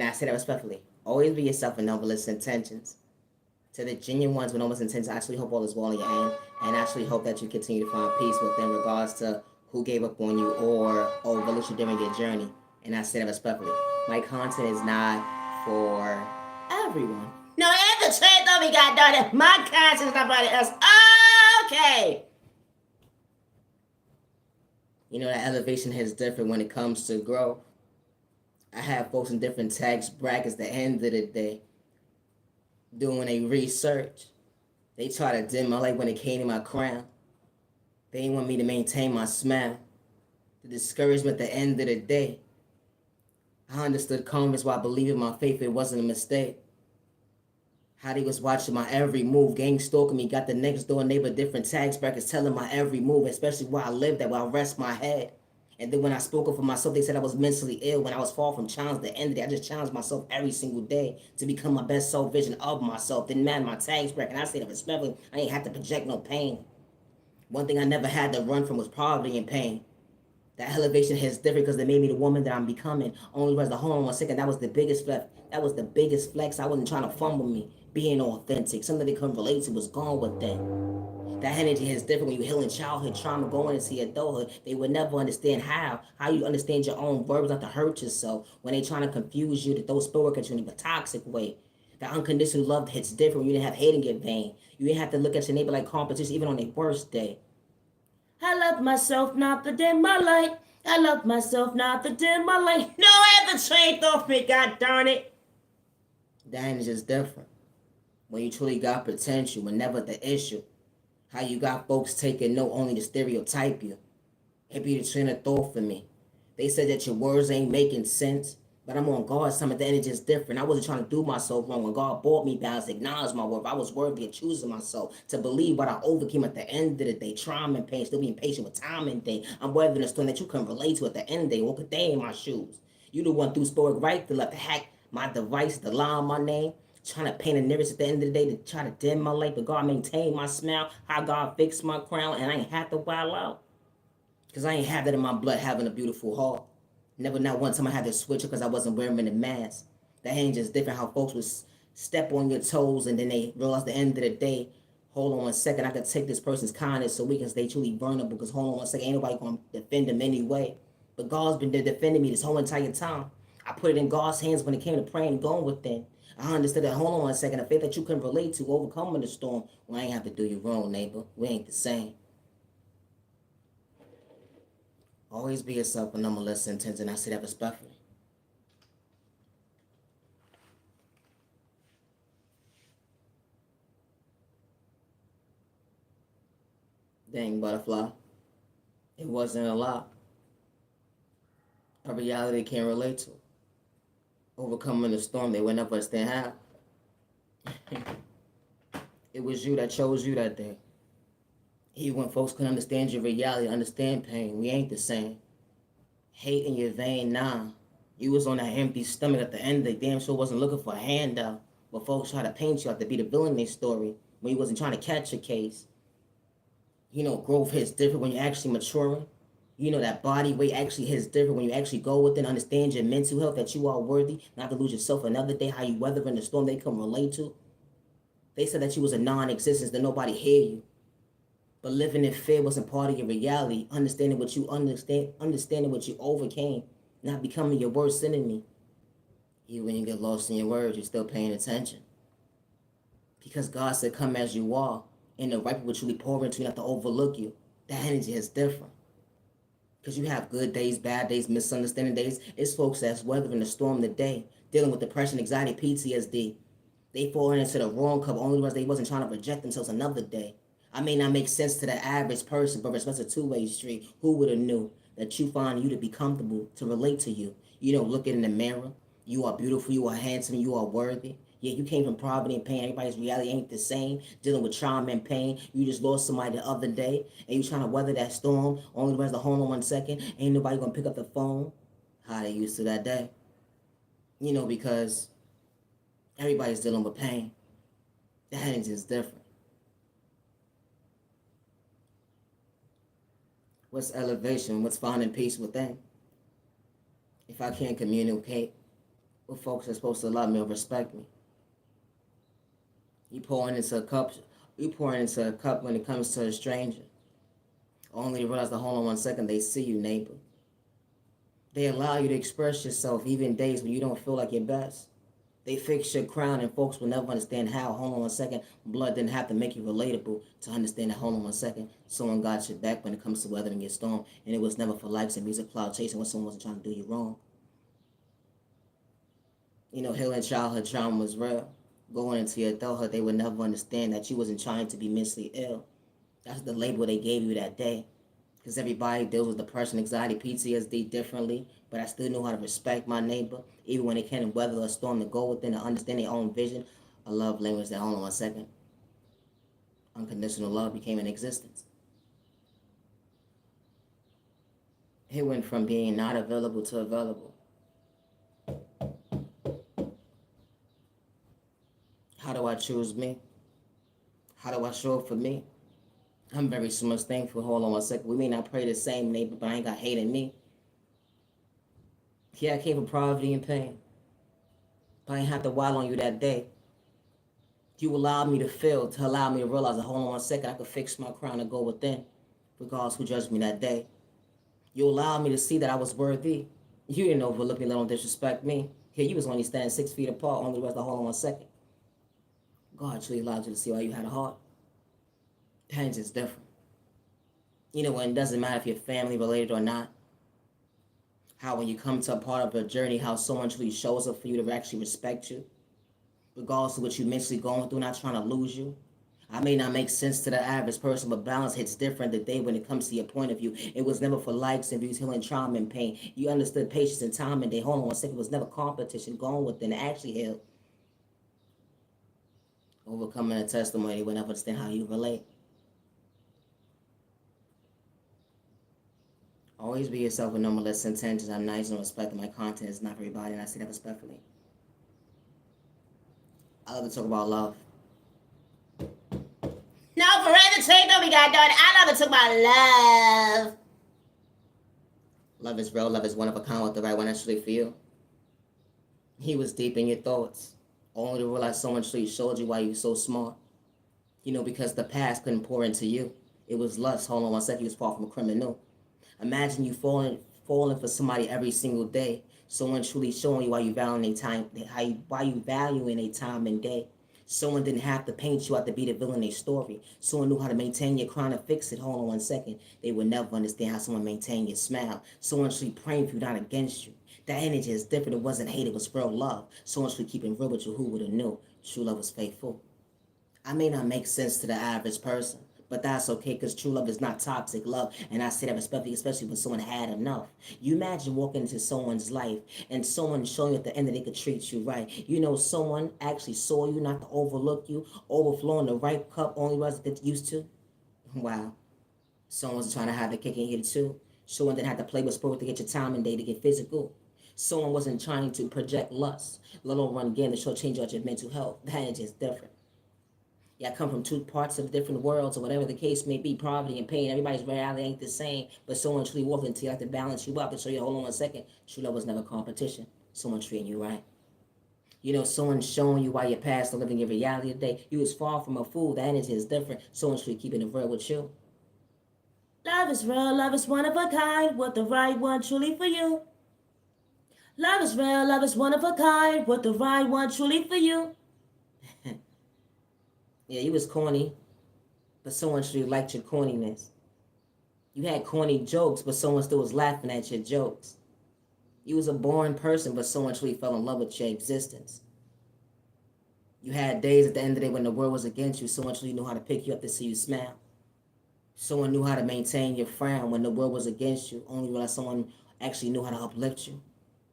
I say that respectfully. Always be yourself with noblest intentions. To the genuine ones with noblest intentions, I actually hope all is well in your end, and I actually hope that you continue to find peace within regards to who gave up on you or overlooked you during your journey. And I say that respectfully. My content is not for everyone. No, and the trade though we got done. My content is not for us. Okay. You know, that elevation is different when it comes to growth. I have folks in different tax brackets at the end of the day doing a research. They try to dim my light when it came to my crown. They didn't want me to maintain my smile. The discouragement at the end of the day. I understood calmness while believing my faith it wasn't a mistake. How they was watching my every move, gang stalking me, got the next door neighbor different tax brackets telling my every move, especially where I lived at, where I rest my head. And then when I spoke up for myself, they said I was mentally ill. When I was far from challenged, at the end of the day, I just challenged myself every single day to become my best self vision of myself. Didn't matter my tax bracket. And I say that respectfully, I ain't have to project no pain. One thing I never had to run from was poverty and pain. That elevation hits different because they made me the woman that I'm becoming. Only was the hold on 1 second. That was the biggest flex. That was the biggest flex. I wasn't trying to fumble me. Being authentic. Something they couldn't relate to was gone with that. That energy is different when you're healing childhood trauma, going into adulthood. They would never understand how you understand your own verbs not to hurt yourself. When they trying to confuse you, to throw spirit at you in a toxic way. That unconditional love hits different when you didn't have hate in your vein. You didn't have to look at your neighbor like competition even on their worst day. I love myself, not the dim my light. I love myself, not the dim my light. No, I have to change off me, god darn it. That energy is different. When you truly got potential, whenever the issue. How you got folks taking note only to stereotype you. It be the train of thought for me. They said that your words ain't making sense. But I'm on God's time. The energy is different. I wasn't trying to do myself wrong. When God brought me back, I acknowledged my worth. I was worthy of choosing myself to believe what I overcame at the end of the day. Trauma and pain, still being patient with time and day. I'm weathering a storm that you can relate to at the end of the day. Walk a day in my shoes. You the one through stoic right to let the hack my device, to lie on my name. Trying to paint a nearest at the end of the day to try to dim my light. But God maintain my smile. How God fixed my crown. And I ain't have to wild out. Because I ain't have that in my blood having a beautiful heart. Never not one time I had to switch it because I wasn't wearing a mask. That ain't just different how folks would step on your toes and then they realize at the end of the day, hold on 1 second, I could take this person's kindness so we can stay truly vulnerable because hold on 1 second, ain't nobody going to defend them anyway. But God's been there defending me this whole entire time. I put it in God's hands when it came to praying and going within. I understood that, hold on 1 second, the faith that you can relate to overcoming the storm. Well, I ain't have to do you wrong, neighbor. We ain't the same. Always be yourself with no less intense, and I say that respectfully. Dang, butterfly. It wasn't a lot. A reality they can't relate to. Overcoming the storm they would never understand how. It was you that chose you that day. Even when folks couldn't understand your reality, understand pain, we ain't the same. Hate in your vein, nah. You was on that empty stomach at the end of the damn show, wasn't looking for a handout. But folks try to paint you out to be the villain in their story when you wasn't trying to catch a case. You know, growth hits different when you're actually maturing. You know, that body weight actually hits different when you actually go within, understand your mental health, that you are worthy, not to lose yourself another day, how you weather in the storm they can relate to. They said that you was a non-existence, that nobody hear you. But living in fear wasn't part of your reality. Understanding what you understanding what you overcame, not becoming your worst enemy. Even when you get lost in your words, you're still paying attention. Because God said, come as you are. And the right people truly pour into you, not to overlook you. That energy is different. Because you have good days, bad days, misunderstanding days. It's folks that's weathering the storm today, dealing with depression, anxiety, PTSD. They fall into the wrong cup only because they wasn't trying to project themselves another day. I may not make sense to the average person, but it's a two-way street. Who would have knew that you find you to be comfortable to relate to you? You don't look in the mirror. You are beautiful. You are handsome. You are worthy. Yeah, you came from poverty and pain. Everybody's reality ain't the same. Dealing with trauma and pain. You just lost somebody the other day, and you trying to weather that storm. Only the rest of the home in 1 second. Ain't nobody gonna pick up the phone. How they used to that day. You know, because everybody's dealing with pain. That energy is different. What's elevation? What's finding peace within? If I can't communicate with folks that's supposed to love me or respect me. You pouring into a cup. You pouring into a cup when it comes to a stranger. Only to realize that hold on 1 second, they see you, neighbor. They allow you to express yourself even days when you don't feel like your best. They fix your crown and folks will never understand how, hold on 1 second, blood didn't have to make you relatable to understand that, hold on 1 second, someone got your back when it comes to weathering your storm. And it was never for likes and music cloud chasing when someone wasn't trying to do you wrong. You know, healing childhood trauma was real. Going into your adulthood, they would never understand that you wasn't trying to be mentally ill. That's the label they gave you that day. Because everybody deals with depression, anxiety, PTSD differently. But I still know how to respect my neighbor, even when they can't weather a storm, to go within and understand their own vision. A love language that, hold on 1 second, unconditional love became in existence. It went from being not available to available. How do I choose me? How do I show up for me? I'm very so much thankful. Hold on 1 second. We may not pray the same, neighbor, but I ain't got hate in me. Yeah, I came from poverty and pain. But I ain't have to wild on you that day. You allowed me to feel, to allow me to realize that, hold on 1 second, I could fix my crown and go within, regardless who judged me that day. You allowed me to see that I was worthy. You didn't overlook me, let alone disrespect me. Here, you was only standing 6 feet apart, only the rest of hold on 1 second. God truly allowed you to see why you had a heart. Pain's is different. You know, when it doesn't matter if you're family related or not. How when you come to a part of a journey, how someone truly shows up for you to actually respect you. Regardless of what you're mentally going through, not trying to lose you. I may not make sense to the average person, but balance hits different today when it comes to your point of view. It was never for likes and views, healing trauma and pain. You understood patience and time and day. Hold on 1 second, it was never competition. Going within actually healed. Overcoming a testimony, we never understand how you relate. Always be yourself with no malicious intentions. I'm nice and respecting my content is not for everybody, and I say that respectfully. I love to talk about love. No, for real, the no, we got done. I love to talk about love. Love is real. Love is one of a kind. What the right one actually feel. He was deep in your thoughts, only to realize someone truly showed you why you were so smart. You know, because the past couldn't pour into you. It was lust. Hold on 1 second. You was far from a criminal. Imagine you falling for somebody every single day. Someone truly showing you why you valuing a time, why you valuing a time and day. Someone didn't have to paint you out to be the villain in a story. Someone knew how to maintain your crown and fix it. Hold on 1 second. They would never understand how someone maintained your smile. Someone truly praying for you, not against you. That energy is different. It wasn't hate, it was real love. Someone truly keeping real with you. Who would have knew? True love was faithful. I may not make sense to the average person, but that's okay, because true love is not toxic love. And I say that respectfully, especially when someone had enough. You imagine walking into someone's life and someone showing you at the end that they could treat you right. You know, someone actually saw you, not to overlook you, overflowing the right cup only was get used to. Wow. Someone's trying to have the kick in here too. Someone didn't have to play with spirit to get your time and day to get physical. Someone wasn't trying to project lust, let alone run game to show change out your mental health. That is just different. Yeah, I come from two parts of different worlds, or whatever the case may be, poverty and pain. Everybody's reality ain't the same, but someone truly walking into you have to balance you up and show you, hold on 1 second, true love was never competition. Someone treating you right. You know, someone showing you why your past are living your reality today. You was far from a fool. The energy is different. Someone truly keeping it real with you. Love is real, love is one of a kind, with the right one truly for you. Love is real, love is one of a kind, with the right one truly for you. Yeah, you was corny, but someone truly liked your corniness. You had corny jokes, but someone still was laughing at your jokes. You was a boring person, but someone truly fell in love with your existence. You had days at the end of the day when the world was against you. Someone truly knew how to pick you up to see you smile. Someone knew how to maintain your frown when the world was against you. Only realized someone actually knew how to uplift you.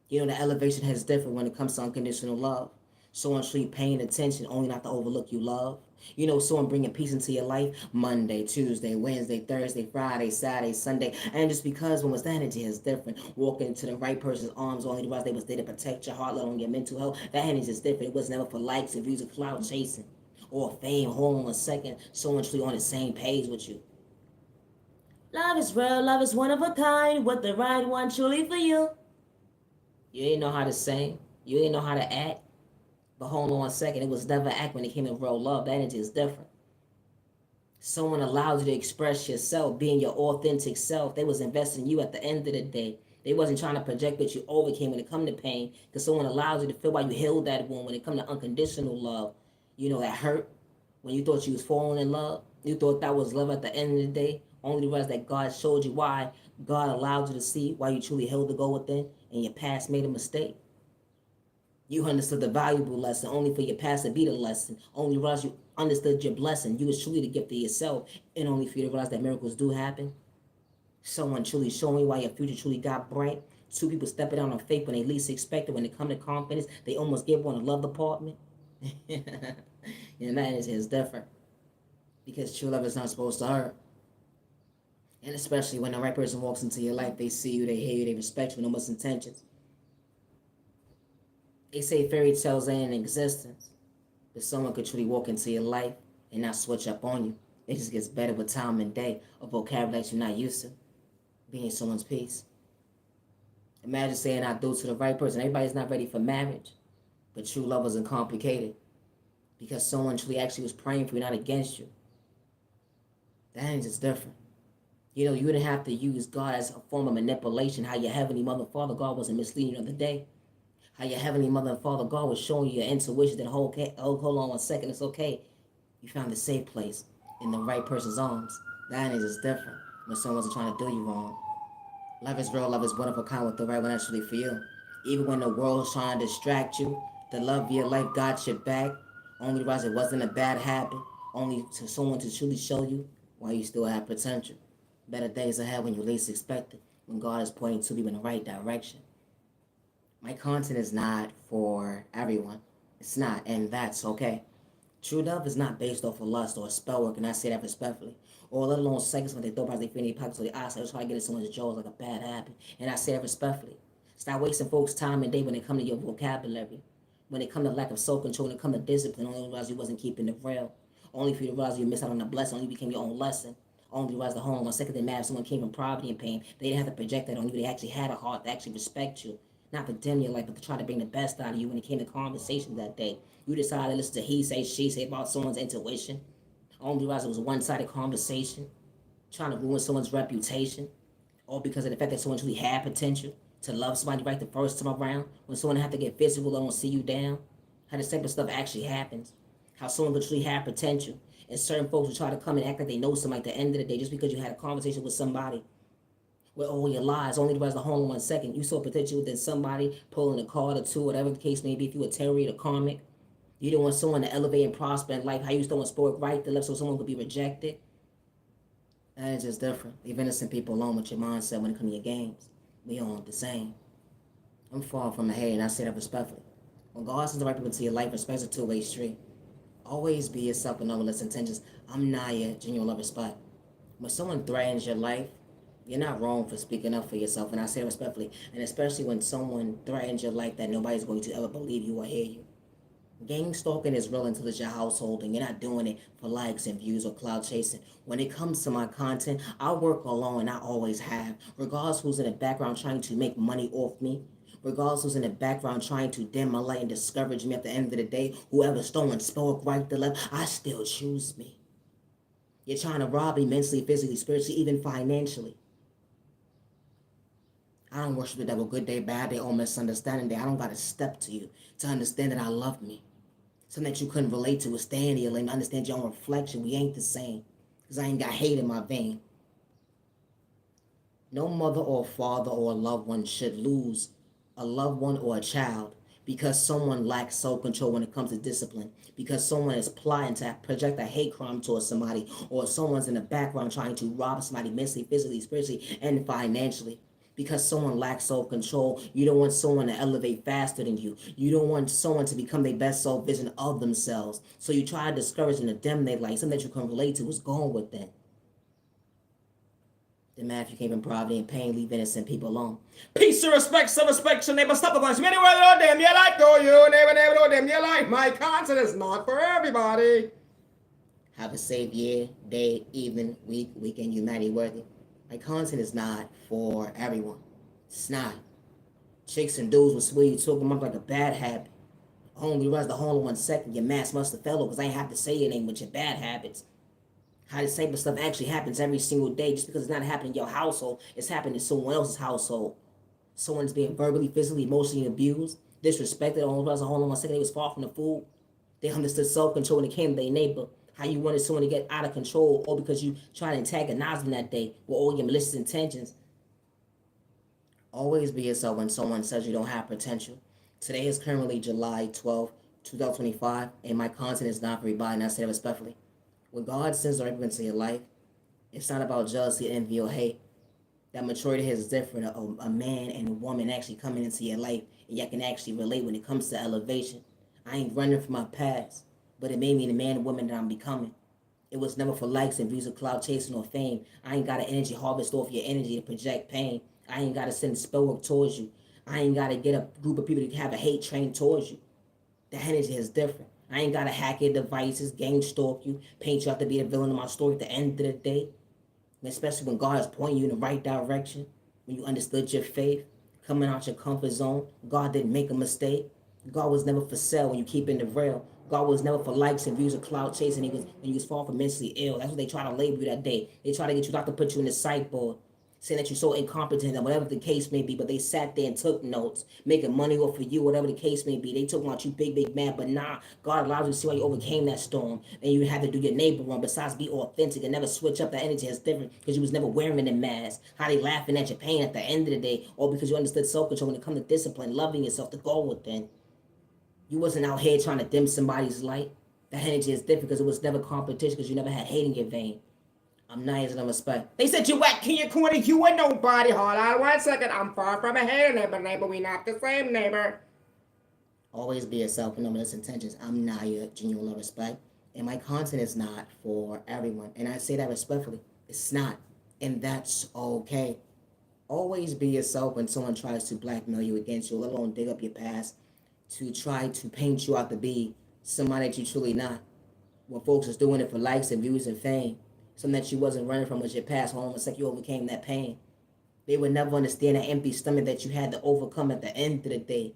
You know, the elevation is different when it comes to unconditional love. Someone truly paying attention, only not to overlook you love. You know, someone bringing peace into your life Monday, Tuesday, Wednesday, Thursday, Friday, Saturday, Sunday. And just because when the energy is different, walking into the right person's arms, only to realize they was there to protect your heart, let alone your mental health. That energy is different. It was never for likes and views of cloud chasing or fame. Hold on 1 second. Someone truly on the same page with you. Love is real, love is one of a kind, with the right one truly for you. You didn't know how to sing. You didn't know how to act. But hold on a second, it was never act when it came to real love. That energy is different. Someone allows you to express yourself, being your authentic self. They was investing in you at the end of the day. They wasn't trying to project what you overcame when it come to pain, because someone allows you to feel why you healed that wound. When it come to unconditional love, that hurt when you thought you was falling in love. You thought that was love at the end of the day. Only realize that God showed you why. God allowed you to see why you truly held the goal within, and your past made a mistake. You understood the valuable lesson only for your past to be the lesson. Only realize you understood your blessing. You was truly the gift of yourself, and only for you to realize that miracles do happen. Someone truly showing you why your future truly got bright. Two people stepping out on faith when they least expect it. When they come to confidence, they almost give one a love department. And that is different. Because true love is not supposed to hurt. And especially when the right person walks into your life, they see you, they hear you, they respect you, no much intentions. They say fairy tales ain't in existence, but someone could truly walk into your life and not switch up on you. It just gets better with time and day, a vocabulary that you're not used to, being someone's peace. Imagine saying I do to the right person. Everybody's not ready for marriage, but true love isn't complicated because someone truly actually was praying for you, not against you. That ain't just different. You didn't have to use God as a form of manipulation. How your heavenly mother, Father God wasn't misleading you the other day. How your heavenly mother and Father God was showing you your intuition that hold on 1 second, it's okay. You found a safe place in the right person's arms. That is just different when someone wasn't trying to do you wrong. Love is real, love is one of a kind with the right one actually for you. Even when the world's trying to distract you, the love of your life got your back. Only realize it wasn't a bad habit. Only to someone to truly show you why you still have potential. Better days ahead when you least expect it. When God is pointing to you in the right direction. My content is not for everyone. It's not, and that's okay. True love is not based off of lust or spell work, and I say that respectfully. Or let alone seconds when they throw about their feet in their pockets or their eyes, try to get in someone's jaws like a bad habit. And I say that respectfully. Stop wasting folks' time and day when it come to your vocabulary. When it come to lack of self-control, when it come to discipline, only realize you wasn't keeping it real. Only for you to realize you missed out on the blessing, only became your own lesson. Only realize the home 1 second they mad if someone came from poverty and pain. They didn't have to project that on you. They actually had a heart to actually respect you. Not to dim your life, but to try to bring the best out of you when it came to conversation that day. You decided to listen to he say, she say about someone's intuition. Only realize it was a one-sided conversation. Trying to ruin someone's reputation. All because of the fact that someone truly had potential to love somebody right the first time around. When someone have to get physical, they don't see you down. How this type of stuff actually happens. How someone could truly have potential. And certain folks will try to come and act like they know somebody at the end of the day just because you had a conversation with somebody with all your lies, only to rest the home in 1 second. You saw potential within somebody, pulling a card or two, whatever the case may be. If you were Terry or karmic, you didn't want someone to elevate and prosper in life. How you still want sport right to left so someone could be rejected. That is just different. Leave innocent people alone with your mindset when it comes to your games. We all the same. I'm far from the hate, and I say that respectfully. When God sends the right people into your life, respect's a two-way street. Always be yourself with no malicious intentions. I'm Naya, genuine love, respect. When someone threatens your life, you're not wrong for speaking up for yourself, and I say it respectfully. And especially when someone threatens your life that nobody's going to ever believe you or hear you. Gang stalking is real until it's your household, and you're not doing it for likes and views or cloud chasing. When it comes to my content, I work alone, and I always have. Regardless who's in the background trying to make money off me, regardless who's in the background trying to dim my light and discourage me at the end of the day, whoever's stolen, spoke right to left, I still choose me. You're trying to rob me mentally, physically, spiritually, even financially. I don't worship the devil good day, bad day, or misunderstanding day. I don't got to step to you to understand that I love me. Something that you couldn't relate to is stay in your lane. Understand your own reflection. We ain't the same. Because I ain't got hate in my vein. No mother or father or loved one should lose a loved one or a child because someone lacks self-control when it comes to discipline, because someone is plotting to project a hate crime towards somebody, or someone's in the background trying to rob somebody mentally, physically, spiritually, and financially. Because someone lacks self-control, you don't want someone to elevate faster than you. You don't want someone to become their best self-vision of themselves. So you try to discourage and dim their light. Something that you can relate to is gone with them. The man, if you came in poverty and pain, leave innocent people alone. Peace and respect, some respect, your neighbor, stop a bunch. Anywhere that damn your life go, you neighbor, no damn your life. My content is not for everybody. Have a safe year, day, evening, week, weekend, humanity worthy. My content is not for everyone. It's not. Chicks and dudes will swear you took them up like a bad habit. Only realized the whole in 1 second your mask must have fell because I ain't have to say your name with your bad habits. How the same stuff actually happens every single day. Just because it's not happening in your household, it's happening in someone else's household. Someone's being verbally, physically, emotionally abused, disrespected. Only realized the whole in 1 second they was far from the food. They understood self-control when it came to their neighbor. How you wanted someone to get out of control, or because you tried to antagonize them that day with all your malicious intentions. Always be yourself when someone says you don't have potential. Today is currently July 12th, 2025, and my content is not for everybody, and I say that respectfully. When God sends the into your life, it's not about jealousy, envy, or hate. That maturity is different. A man and a woman actually coming into your life, and you can actually relate when it comes to elevation. I ain't running from my past, but it made me the man and woman that I'm becoming. It was never for likes and views of cloud chasing or fame. I ain't got an energy harvest off your energy to project pain. I ain't got to send spell work towards you. I ain't got to get a group of people to have a hate train towards you. The energy is different. I ain't got to hack your devices, gang stalk you, paint you out to be the villain of my story at the end of the day. And especially when God is pointing you in the right direction, when you understood your faith, coming out your comfort zone, God didn't make a mistake. God was never for sale when you keep in the rail. God was never for likes and views of cloud chasing. He was when you was far from mentally ill. That's what they try to label you that day. They try to get you not to put you in the psych board, saying that you're so incompetent and whatever the case may be. But they sat there and took notes, making money off of you, whatever the case may be. They took about you big man. But nah, God allows you to see why you overcame that storm. And you had to do your neighbor wrong. Besides, be authentic and never switch up the energy. It's different because you was never wearing the mask. How they laughing at your pain at the end of the day, or because you understood self-control when it comes to discipline, loving yourself, to go within. You wasn't out here trying to dim somebody's light. That energy is different because it was never competition because you never had hate in your vein. I'm nice and I'm respect. They said you whack in your corner, you a nobody. Hold on 1 second. I'm far from a hater neighbor. We not the same neighbor. Always be yourself and no malicious intentions. I'm Naya, genuine love, respect. And my content is not for everyone. And I say that respectfully. It's not. And that's okay. Always be yourself when someone tries to blackmail you against you, let alone dig up your past to try to paint you out to be somebody that you truly not. When folks is doing it for likes and views and fame, something that you wasn't running from was your past. Almost like you overcame that pain. They would never understand that empty stomach that you had to overcome at the end of the day.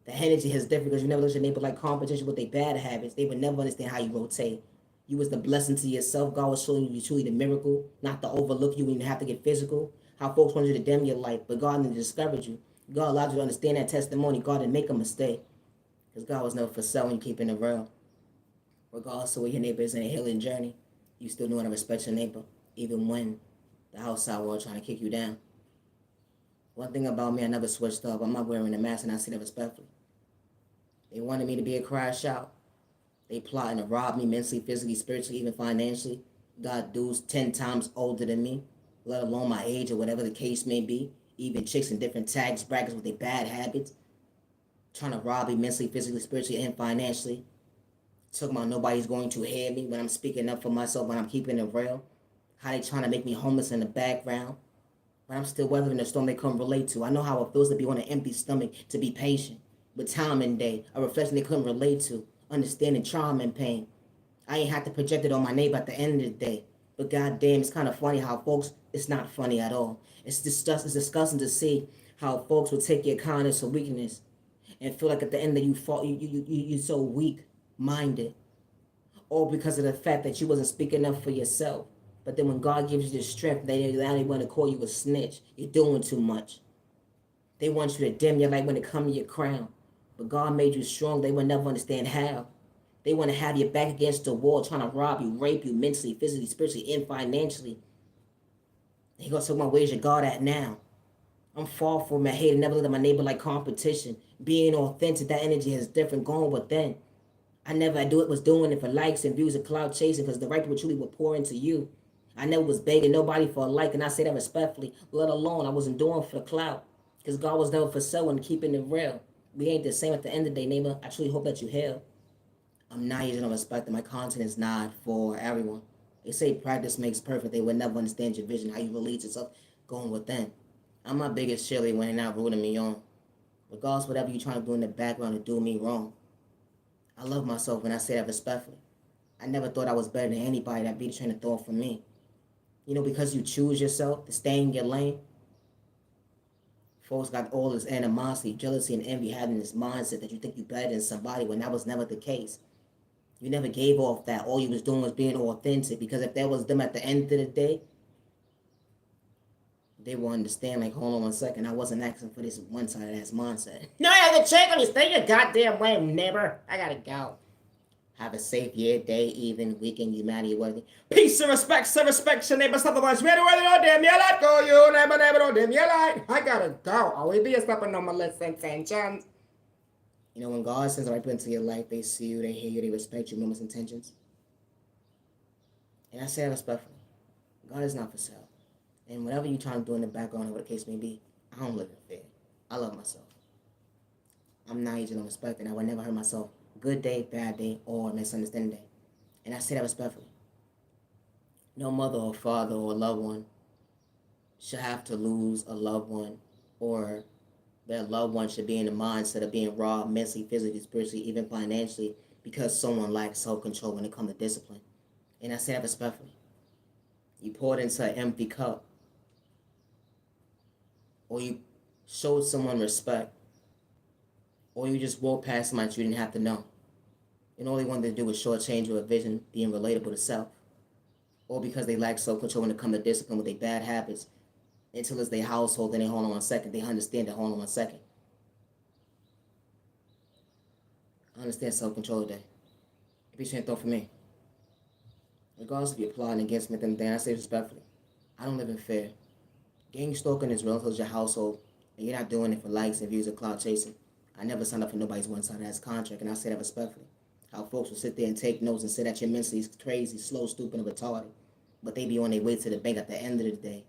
The energy is different because you never looked at neighbor like competition with their bad habits. They would never understand how you rotate. You was the blessing to yourself. God was showing you truly the miracle, not to overlook you when you have to get physical. How folks wanted you to dim your life, but God didn't discourage you. God allowed you to understand that testimony. God didn't make a mistake. Because God was never for selling, keeping it real. Regardless of where your neighbor is in a healing journey, you still know how to respect your neighbor, even when the outside world trying to kick you down. One thing about me, I never switched up. I'm not wearing a mask, and I say that respectfully. They wanted me to be a crash out. They plotting to rob me mentally, physically, spiritually, even financially. Got dudes 10 times older than me, let alone my age or whatever the case may be. Even chicks in different tax brackets with their bad habits. Trying to rob me mentally, physically, spiritually, and financially. Talking about nobody's going to hear me when I'm speaking up for myself, when I'm keeping it real. How they trying to make me homeless in the background. But I'm still weathering the storm they couldn't relate to. I know how it feels to be on an empty stomach, to be patient. With time and day, a reflection they couldn't relate to. Understanding trauma and pain. I ain't have to project it on my neighbor at the end of the day. But goddamn, it's kind of funny how folks, it's not funny at all. It's disgusting to see how folks will take your kindness or weakness and feel like at the end that you're so weak-minded. All because of the fact that you wasn't speaking up for yourself. But then when God gives you the strength, they only want to call you a snitch. You're doing too much. They want you to dim your light when it comes to your crown. But God made you strong. They will never understand how. They want to have you back against the wall, trying to rob you, rape you mentally, physically, spiritually, and financially. He gonna say, where's your God at now? I'm far from my hate. Never look at my neighbor like competition. Being authentic, that energy is different. Going within. I never was doing it for likes and views and cloud chasing because the right people truly would pour into you. I never was begging nobody for a like, and I say that respectfully, let alone I wasn't doing for the clout. Because God was never for selling, keeping it real. We ain't the same at the end of the day, neighbor. I truly hope that you heal. I'm not using no respect that my content is not for everyone. They say practice makes perfect. They would never understand your vision, how you relate yourself going within. I'm my biggest cheerleader when they're not rooting me on. Regardless of whatever you're trying to do in the background to do me wrong. I love myself when I say that respectfully. I never thought I was better than anybody that beat the train of thought for me. You know, because you choose yourself to stay in your lane. Folks got all this animosity, jealousy, and envy, having this mindset that you think you better than somebody when that was never the case. You never gave off that. All you was doing was being authentic. Because if that was them at the end of the day, they will understand, like, hold on 1 second, I wasn't asking for this one-sided ass mindset. No, I have to check on you. Stay your goddamn way, neighbor. I gotta go. Have a safe year, day, even, weekend, humanity, worthy. Peace and respect, your neighbor, otherwise, ready, worthy, no damn, you like, go, you, neighbor, no damn, you like. I gotta go. Always be a stepping on my list and intentions. You know, when God sends the right people into your life, they see you, they hear you, they respect your moments, intentions. And I say that respectfully. God is not for sale. And whatever you're trying to do in the background, whatever the case may be, I don't live in fear. I love myself. I'm not using no respect, and I would never hurt myself. Good day, bad day, or misunderstanding day. And I say that respectfully. No mother or father or loved one should have to lose a loved one, or their loved one should be in the mindset of being robbed mentally, physically, spiritually, even financially, because someone lacks self-control when it comes to discipline. And I say that respectfully. You poured into an empty cup, or you showed someone respect, or you just walked past somebody you didn't have to know. And all they wanted to do was shortchange your vision, being relatable to self. Or because they lack self-control when it comes to discipline with their bad habits, until it's their household, then they hold on 1 second. They understand that, hold on 1 second. I understand self-control today. If you can't throw for me. Regardless if you're plotting against me, then I say respectfully, I don't live in fear. Gang stalking is relative to your household, and you're not doing it for likes and views or cloud chasing. I never signed up for nobody's one-sided ass contract, and I say that respectfully. How folks will sit there and take notes and say that you're mentally crazy, slow, stupid, and retarded, but they be on their way to the bank at the end of the day.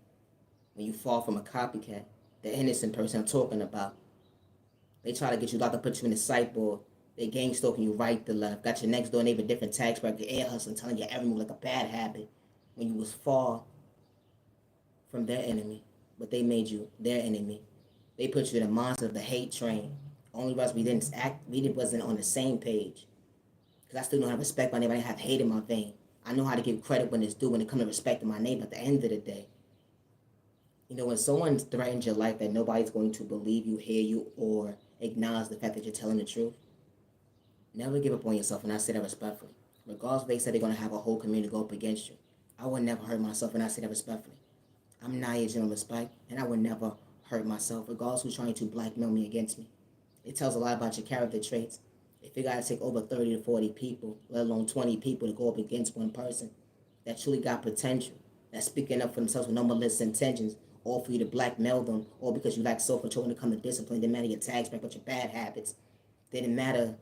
When you fall from a copycat, the innocent person I'm talking about, they try to get you locked up, put you in the psych board. They gang stalking you right to left. Got your next door neighbor different tax bracket, air hustling, telling you every move like a bad habit when you was far from their enemy, but they made you their enemy. They put you in the monster of the hate train. Only because we wasn't on the same page. Because I still don't have respect for my neighbor. I have hate in my vein. I know how to give credit when it's due when it comes to respecting my neighbor at the end of the day. You know, when someone threatens your life that nobody's going to believe you, hear you, or acknowledge the fact that you're telling the truth, never give up on yourself, and I say that respectfully. Regardless if they said they're going to have a whole community go up against you, I would never hurt myself, and I say that respectfully. I'm not aging on respect, and I would never hurt myself, regardless who's trying to blackmail me against me. It tells a lot about your character traits. If you got to take over 30 to 40 people, let alone 20 people to go up against one person that truly got potential, that's speaking up for themselves with no malicious intentions, or for you to blackmail them, or because you lack self-control when it comes to discipline, didn't matter your tags back, but your bad habits, didn't matter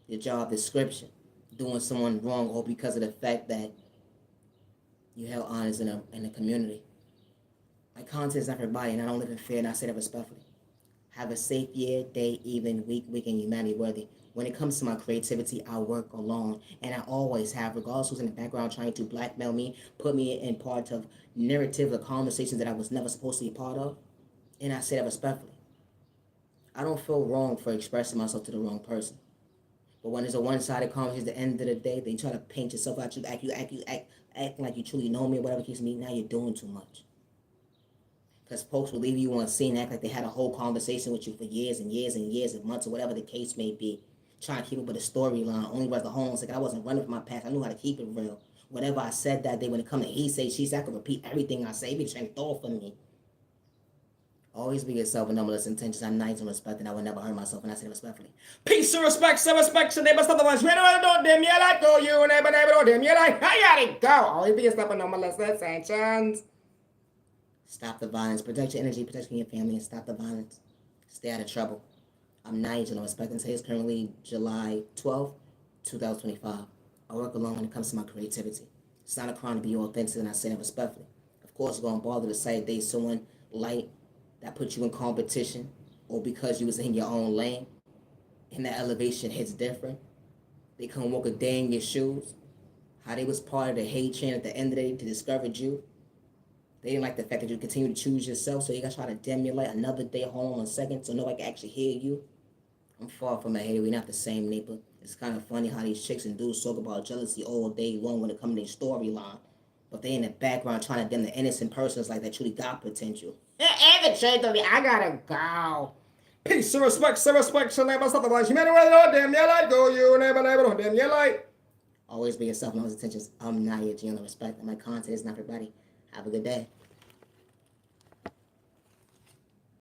your job description, doing someone wrong, or because of the fact that you held honors in a community. My content is not for everybody, and I don't live in fear, and I say that respectfully. Have a safe year, day, even, week, weekend, humanity worthy. When it comes to my creativity, I work alone, and I always have, regardless who's in the background trying to blackmail me, put me in part of narrative or conversations that I was never supposed to be part of, and I say that respectfully. I don't feel wrong for expressing myself to the wrong person. But when it's a one-sided conversation at the end of the day, they try to paint yourself out, acting like you truly know me, whatever the case may be, now you're doing too much. Because folks will leave you on scene and act like they had a whole conversation with you for years and years and years and months or whatever the case may be. Trying to keep up with a storyline. Only was the homeless, like I wasn't running for my past. I knew how to keep it real. Whatever I said that day when it comes to he say, she say, I could repeat everything I say. Be trying to throw for me. Always be yourself with no malicious intentions. I'm nice and respect, and I would never hurt myself, and I say it respectfully. Peace and respect, some respect, your neighbor, otherwise, we don't them, you like, go, you, neighbor, don't them, you like, I gotta go. Always be yourself with no malicious intentions. Stop the violence. Protect your energy, protect your family, and stop the violence. Stay out of trouble. I'm Nigel, and respect and say it's currently July 12th, 2025. I work alone when it comes to my creativity. It's not a crime to be authentic, and I say that respectfully. Of course, you're going to bother to say they someone light that puts you in competition, or because you was in your own lane, and that elevation hits different. They come walk a day in your shoes. How they was part of the hate chain at the end of the day to discover you. They didn't like the fact that you continue to choose yourself, so you got to try to dim your light another day, hold on 1 second, so nobody can actually hear you. I'm far from a hater. We're not the same neighbor. It's kind of funny how these chicks and dudes talk about jealousy all day long when it comes to their storyline. But they in the background trying to dim the innocent persons like that truly got potential. And the trade to me, I gotta go. Peace and respect, so never stop the watch. You may know damn yeah like go, you never know damn yeah like. Always be yourself and always attentions. I'm not your general respect. And my content is not for everybody. Have a good day.